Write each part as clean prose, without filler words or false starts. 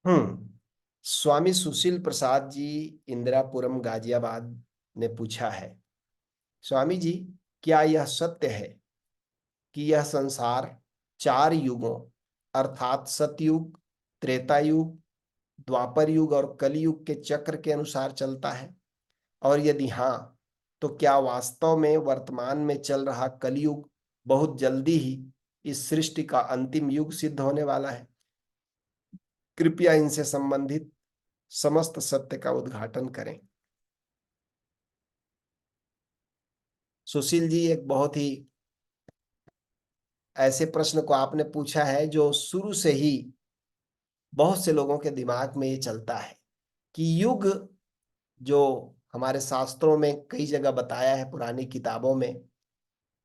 हम्म स्वामी सुशील प्रसाद जी, इंदिरापुरम, गाजियाबाद ने पूछा है, स्वामी जी, क्या यह सत्य है कि यह संसार चार युगों अर्थात सतयुग, त्रेता युग, द्वापर युग और कलयुग के चक्र के अनुसार चलता है? और यदि हाँ, तो क्या वास्तव में वर्तमान में चल रहा कलयुग बहुत जल्दी ही इस सृष्टि का अंतिम युग सिद्ध होने वाला है? कृपया इनसे संबंधित समस्त सत्य का उद्घाटन करें। सुशील जी, एक बहुत ही ऐसे प्रश्न को आपने पूछा है जो शुरू से ही बहुत से लोगों के दिमाग में ये चलता है कि युग, जो हमारे शास्त्रों में कई जगह बताया है, पुरानी किताबों में,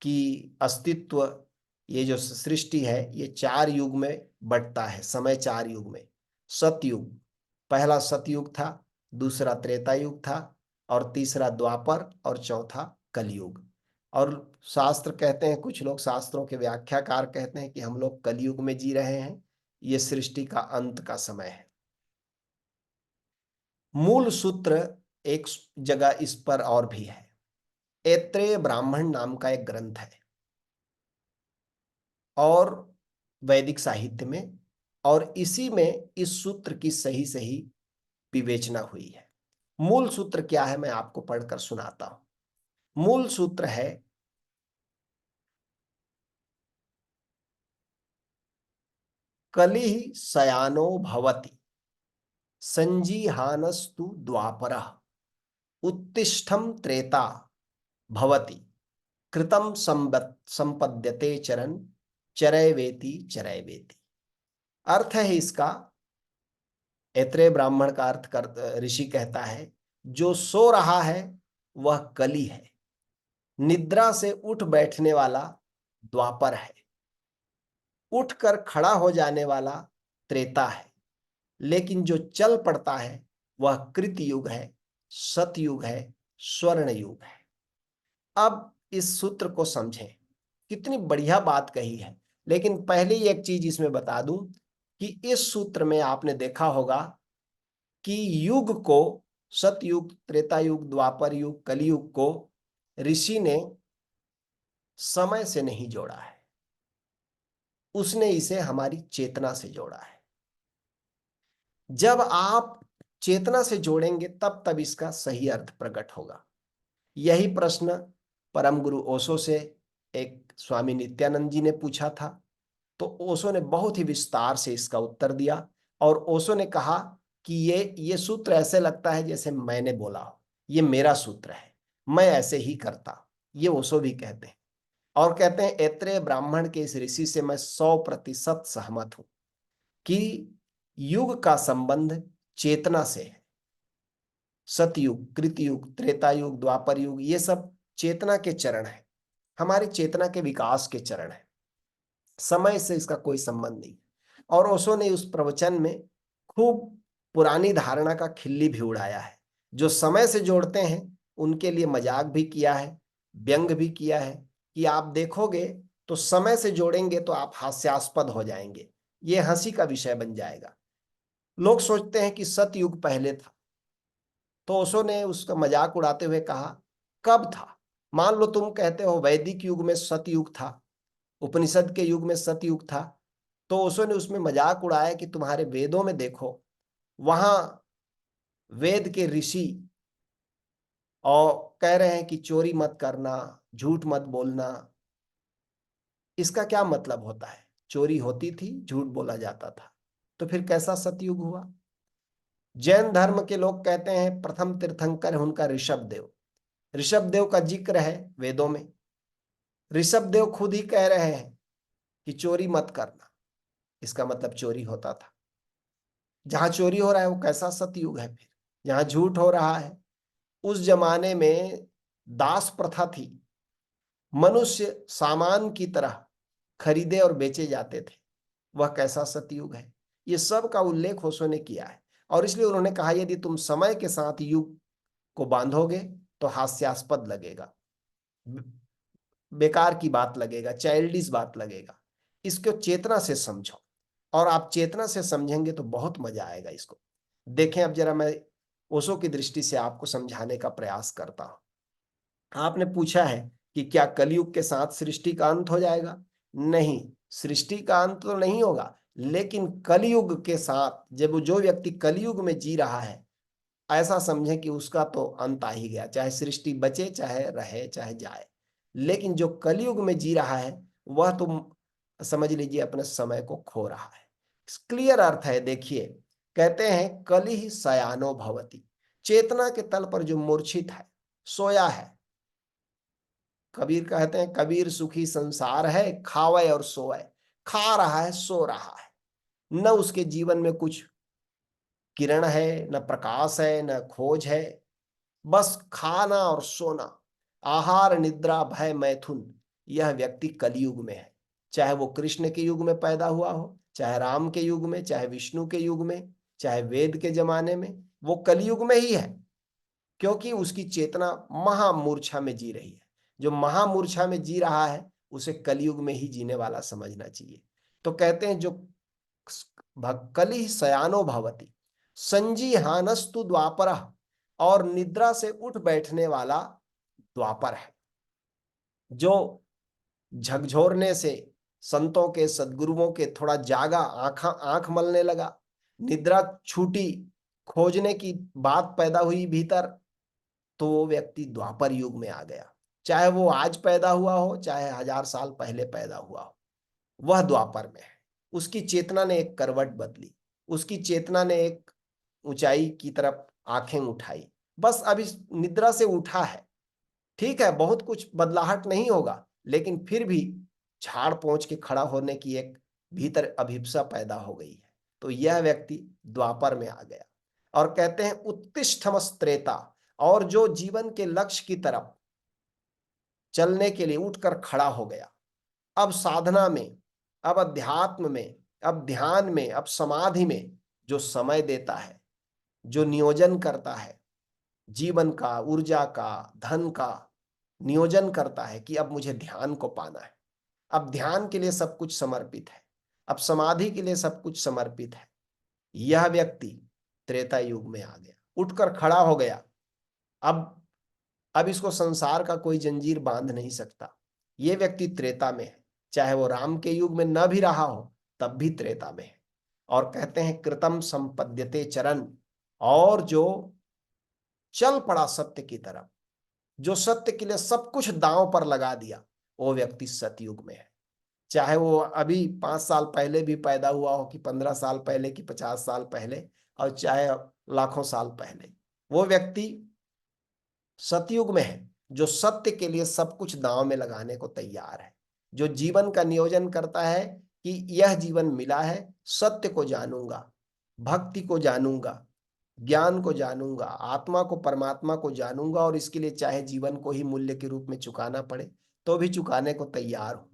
कि अस्तित्व, ये जो सृष्टि है ये चार युग में बंटता है। समय चार युग में। सतयुग, पहला सतयुग था, दूसरा त्रेता युग था, और तीसरा द्वापर, और चौथा कलयुग। और शास्त्र कहते हैं, कुछ लोग शास्त्रों के व्याख्याकार कहते हैं कि हम लोग कलयुग में जी रहे हैं, ये सृष्टि का अंत का समय है। मूल सूत्र एक जगह इस पर और भी है। ऐत्रेय ब्राह्मण नाम का एक ग्रंथ है और वैदिक साहित्य में, और इसी में इस सूत्र की सही सही विवेचना हुई है। मूल सूत्र क्या है, मैं आपको पढ़कर सुनाता हूं। मूल सूत्र है, कलिः शयानो भवति, संजीहानस्तु द्वापरः, उत्तिष्ठम त्रेता भवति, कृतम संपद्यते चरन, चरैवेति चरैवेति। अर्थ है इसका, ऐत्रेय ब्राह्मण का अर्थ कर ऋषि कहता है, जो सो रहा है वह कली है, निद्रा से उठ बैठने वाला द्वापर है, उठकर खड़ा हो जाने वाला त्रेता है, लेकिन जो चल पड़ता है वह कृत युग है, सतयुग है, स्वर्ण युग है। अब इस सूत्र को समझें, कितनी बढ़िया बात कही है। लेकिन पहले ही एक चीज इसमें बता दूं कि इस सूत्र में आपने देखा होगा कि युग को, सतयुग, त्रेता युग, द्वापर युग, कलयुग को ऋषि ने समय से नहीं जोड़ा है, उसने इसे हमारी चेतना से जोड़ा है। जब आप चेतना से जोड़ेंगे तब तब इसका सही अर्थ प्रकट होगा। यही प्रश्न परम गुरु ओशो से एक स्वामी नित्यानंद जी ने पूछा था, तो ओशो ने बहुत ही विस्तार से इसका उत्तर दिया, और ओशो ने कहा कि ये सूत्र ऐसे लगता है जैसे मैंने बोला हो, ये मेरा सूत्र है, मैं ऐसे ही करता। ये ओशो भी कहते हैं, और कहते हैं ऐत्रेय ब्राह्मण के इस ऋषि से मैं 100% सहमत हूं कि युग का संबंध चेतना से है। सतयुग, कृतयुग, त्रेता युग, द्वापर युग, ये सब चेतना के चरण है, हमारी चेतना के विकास के चरण है, समय से इसका कोई संबंध नहीं। और ओशो ने उस प्रवचन में खूब पुरानी धारणा का खिल्ली भी उड़ाया है। जो समय से जोड़ते हैं उनके लिए मजाक भी किया है, व्यंग भी किया है, कि आप देखोगे तो समय से जोड़ेंगे तो आप हास्यास्पद हो जाएंगे, ये हंसी का विषय बन जाएगा। लोग सोचते हैं कि सतयुग पहले था, तो ओशो ने उसका मजाक उड़ाते हुए कहा, कब था? मान लो तुम कहते हो वैदिक युग में सतयुग था, उपनिषद के युग में सतयुग था, तो ओशो ने उसमें मजाक उड़ाया कि तुम्हारे वेदों में देखो, वहां वेद के ऋषि और कह रहे हैं कि चोरी मत करना, झूठ मत बोलना। इसका क्या मतलब होता है? चोरी होती थी, झूठ बोला जाता था, तो फिर कैसा सतयुग हुआ? जैन धर्म के लोग कहते हैं प्रथम तीर्थंकर है उनका ऋषभ देव। ऋषभ देव का जिक्र है वेदों में, ऋषभ देव खुद ही कह रहे हैं कि चोरी मत करना, इसका मतलब चोरी होता था। जहां चोरी हो रहा है वो कैसा सतयुग है? फिर जहां झूठ हो रहा है, उस जमाने में दास प्रथा थी, मनुष्य सामान की तरह खरीदे और बेचे जाते थे, वह कैसा सतयुग है? ये सब का उल्लेख ओशो ने किया है, और इसलिए उन्होंने कहा यदि तुम समय के साथ युग को बांधोगे तो हास्यास्पद लगेगा, बेकार की बात लगेगा, चाइल्डिश बात लगेगा। इसको चेतना से समझो। और आप चेतना से समझेंगे तो बहुत मजा आएगा इसको। देखें, अब जरा मैं ओशो की दृष्टि से आपको समझाने का प्रयास करता हूं। आपने पूछा है कि क्या कलयुग के साथ सृष्टि का अंत हो जाएगा? नहीं, सृष्टि का अंत तो नहीं होगा, लेकिन कलयुग के साथ जब जो व्यक्ति कलयुग में जी रहा है, ऐसा समझे कि उसका तो अंत आ ही गया, चाहे सृष्टि बचे, चाहे रहे, चाहे जाए। लेकिन जो कलयुग में जी रहा है वह तो समझ लीजिए अपने समय को खो रहा है। क्लियर अर्थ है, देखिए, कहते हैं कलि शयानो भवति, चेतना के तल पर जो मूर्छित है, सोया है। कबीर कहते हैं कबीर सुखी संसार है, खावे और सोए। खा रहा है, सो रहा है, न उसके जीवन में कुछ किरण है, न प्रकाश है, न खोज है, बस खाना और सोना, आहार निद्रा भय मैथुन। यह व्यक्ति कलयुग में है। चाहे वो कृष्ण के युग में पैदा हुआ हो, चाहे राम के युग में, चाहे विष्णु के युग में, चाहे वेद के जमाने में, वो कलयुग में ही है, क्योंकि उसकी चेतना महामूर्छा में जी रही है। जो महामूर्छा में जी रहा है उसे कलयुग में ही जीने वाला समझना चाहिए। तो कहते हैं जो कलि शयानो भवति संजीहानस्तु द्वापर, और निद्रा से उठ बैठने वाला द्वापर है। जो झकझोरने से संतों के, सदगुरुओं के, थोड़ा जागा, आंख मलने लगा, निद्रा छूटी, खोजने की बात पैदा हुई भीतर, तो वो व्यक्ति द्वापर युग में आ गया। चाहे वो आज पैदा हुआ हो, चाहे 1000 साल पहले पैदा हुआ हो, वह द्वापर में है। उसकी चेतना ने एक करवट बदली, उसकी चेतना ने एक ऊंचाई की तरफ आंखें उठाई। बस अभी निद्रा से उठा है, ठीक है, बहुत कुछ बदलाहट नहीं होगा, लेकिन फिर भी झाड़ पोंछ के खड़ा होने की एक भीतर अभिप्सा पैदा हो गई है। तो यह व्यक्ति द्वापर में आ गया। और कहते हैं उत्तिष्ठमस त्रेता, और जो जीवन के लक्ष्य की तरफ चलने के लिए उठकर खड़ा हो गया, अब साधना में, अब अध्यात्म में, अब ध्यान में, अब समाधि में जो समय देता है, जो नियोजन करता है, जीवन का, ऊर्जा का, धन का नियोजन करता है कि अब मुझे ध्यान को पाना है, अब ध्यान के लिए सब कुछ समर्पित है, अब समाधि के लिए सब कुछ समर्पित है, यह व्यक्ति त्रेता युग में आ गया, उठकर खड़ा हो गया। अब इसको संसार का कोई जंजीर बांध नहीं सकता। यह व्यक्ति त्रेता में है, चाहे वो राम के युग में न भी रहा हो, तब भी त्रेता में है। और कहते हैं कृतम संपद्यते चरण, और जो चल पड़ा सत्य की तरफ, जो सत्य के लिए सब कुछ दांव पर लगा दिया, वो व्यक्ति सतयुग में है। चाहे वो अभी 5 साल पहले भी पैदा हुआ हो, कि 15 साल पहले, कि 50 साल पहले, और चाहे लाखों साल पहले, वो व्यक्ति सतयुग में है, जो सत्य के लिए सब कुछ दांव में लगाने को तैयार है, जो जीवन का नियोजन करता है कि यह जीवन मिला है, सत्य को जानूंगा, भक्ति को जानूंगा, ज्ञान को जानूंगा, आत्मा को, परमात्मा को जानूंगा, और इसके लिए चाहे जीवन को ही मूल्य के रूप में चुकाना पड़े तो भी चुकाने को तैयार हूं।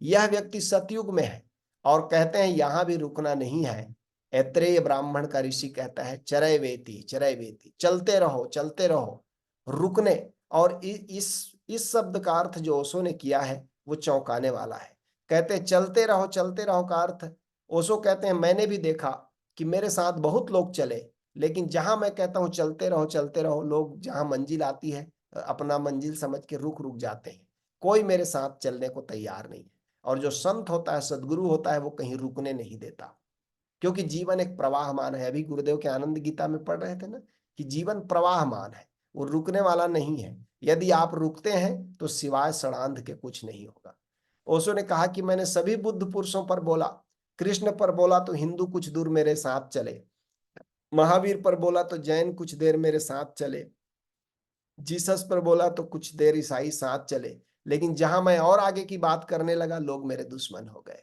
यह व्यक्ति सतयुग में है। और कहते हैं यहां भी रुकना नहीं है। ऐत्रेय ब्राह्मण का ऋषि कहता है चरय वेति, चरय वेति, चलते रहो, चलते रहो, रुकने। और इस शब्द का अर्थ जो ओशो ने किया है वो चौंकाने वाला है। कहते हैं चलते रहो का अर्थ, ओशो कहते हैं मैंने भी देखा कि मेरे साथ बहुत लोग चले, लेकिन जहां मैं कहता हूं चलते रहो, लोग जहां मंजिल आती है अपना मंजिल समझ के रुक रुक जाते हैं। कोई मेरे साथ चलने को तैयार नहीं है। और जो संत होता है, सदगुरु होता है, वो कहीं रुकने नहीं देता, क्योंकि जीवन एक प्रवाहमान है। अभी गुरुदेव के आनंद गीता में पढ़ रहे थे ना कि जीवन प्रवाहमान है, वो रुकने वाला नहीं है। यदि आप रुकते हैं तो सिवाय षडांध के कुछ नहीं होगा। ओशो ने कहा कि मैंने सभी बुद्ध पुरुषों पर बोला, कृष्ण पर बोला तो हिंदू कुछ दूर मेरे साथ चले, महावीर पर बोला तो जैन कुछ देर मेरे साथ चले, जीसस पर बोला तो कुछ देर ईसाई साथ चले, लेकिन जहां मैं और आगे की बात करने लगा, लोग मेरे दुश्मन हो गए।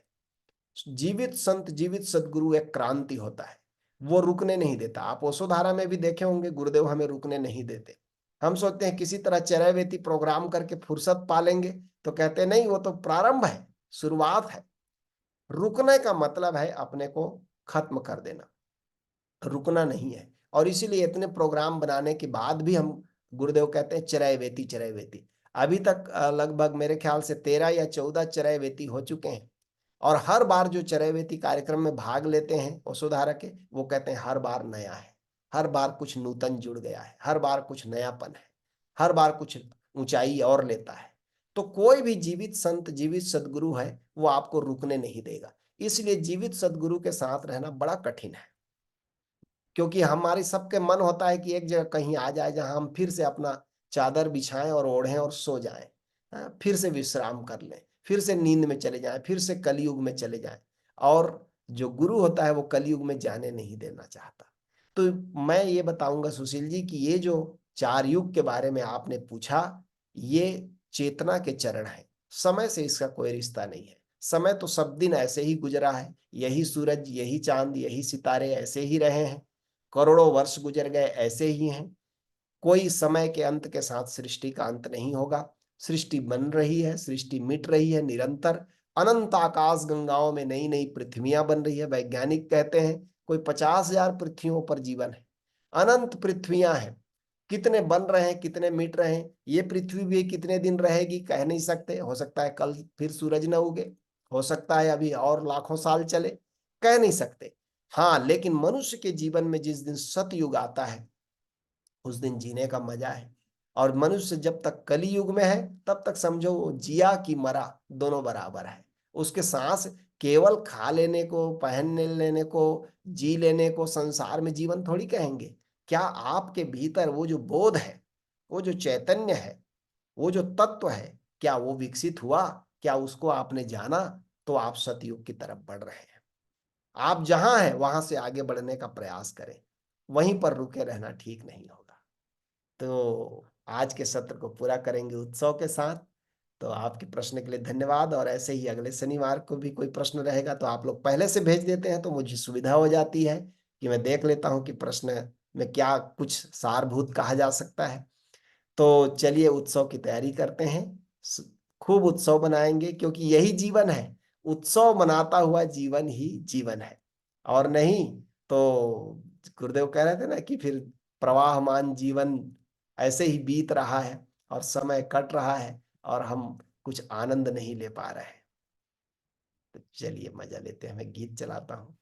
जीवित संत, जीवित सदगुरु एक क्रांति होता है, वो रुकने नहीं देता। आप ओशोधारा में भी देखे होंगे, गुरुदेव हमें रुकने नहीं देते। हम सोचते हैं किसी तरह चरैवेती प्रोग्राम करके फुर्सत पालेंगे, तो कहते नहीं, वो तो प्रारंभ है, शुरुआत है। रुकने का मतलब है अपने को खत्म कर देना, रुकना नहीं है। और इसीलिए इतने प्रोग्राम बनाने के बाद भी हम, गुरुदेव कहते हैं चरैवेती, चरैवेती। अभी तक लगभग मेरे ख्याल से 13 या 14 चरैवेती हो चुके हैं। और हर बार जो चरैवेती कार्यक्रम में भाग लेते हैं वसुधारा के, वो कहते हैं हर बार नया है, हर बार कुछ नूतन जुड़ गया है, हर बार कुछ नयापन है, हर बार कुछ ऊंचाई और लेता है। तो कोई भी जीवित संत, जीवित सदगुरु है, वो आपको रुकने नहीं देगा। इसलिए जीवित सदगुरु के साथ रहना बड़ा कठिन है, क्योंकि हमारी सबके मन होता है कि एक जगह कहीं आ जाए जहां हम फिर से अपना चादर बिछाएं और ओढ़ें और सो जाएं, फिर से विश्राम कर लें, फिर से नींद में चले जाएं, फिर से कलयुग में चले जाएं। और जो गुरु होता है वो कलयुग में जाने नहीं देना चाहता। तो मैं ये बताऊंगा सुशील जी कि ये जो 4 युग के बारे में आपने पूछा, ये चेतना के चरण है, समय से इसका कोई रिश्ता नहीं है। समय तो सब दिन ऐसे ही गुजरा है, यही सूरज, यही चांद, यही सितारे ऐसे ही रहे हैं, करोड़ों वर्ष गुजर गए ऐसे ही हैं। कोई समय के अंत के साथ सृष्टि का अंत नहीं होगा। सृष्टि बन रही है, सृष्टि मिट रही है निरंतर। अनंत आकाश गंगाओं में नई नई पृथ्वियां बन रही है। वैज्ञानिक कहते हैं कोई 50,000 पृथ्वियों पर जीवन है, अनंत पृथ्वियां हैं। कितने बन रहे हैं, कितने मिट रहे हैं, ये पृथ्वी भी कितने दिन रहेगी कह नहीं सकते। हो सकता है कल फिर सूरज न उगे, हो सकता है अभी और लाखों साल चले, कह नहीं सकते। हाँ, लेकिन मनुष्य के जीवन में जिस दिन सतयुग आता है उस दिन जीने का मजा है। और मनुष्य जब तक कली युग में है तब तक समझो वो जिया कि मरा दोनों बराबर है। उसके सांस केवल खा लेने को, पहनने लेने को, जी लेने को संसार में जीवन थोड़ी कहेंगे। क्या आपके भीतर वो जो बोध है, वो जो चैतन्य है, वो जो तत्व है, क्या वो विकसित हुआ? क्या उसको आपने जाना? तो आप सतयुग की तरफ बढ़ रहे हैं। आप जहां हैं वहां से आगे बढ़ने का प्रयास करें, वहीं पर रुके रहना ठीक नहीं होगा। तो आज के सत्र को पूरा करेंगे उत्सव के साथ। तो आपके प्रश्न के लिए धन्यवाद। और ऐसे ही अगले शनिवार को भी कोई प्रश्न रहेगा तो आप लोग पहले से भेज देते हैं तो मुझे सुविधा हो जाती है कि मैं देख लेता हूं कि प्रश्न में क्या कुछ सारभूत कहा जा सकता है। तो चलिए उत्सव की तैयारी करते हैं, खूब उत्सव मनाएंगे, क्योंकि यही जीवन है। उत्सव मनाता हुआ जीवन ही जीवन है, और नहीं तो गुरुदेव कह रहे थे ना कि फिर प्रवाहमान जीवन ऐसे ही बीत रहा है और समय कट रहा है और हम कुछ आनंद नहीं ले पा रहे हैं। तो चलिए मजा लेते हैं, मैं गीत चलाता हूँ।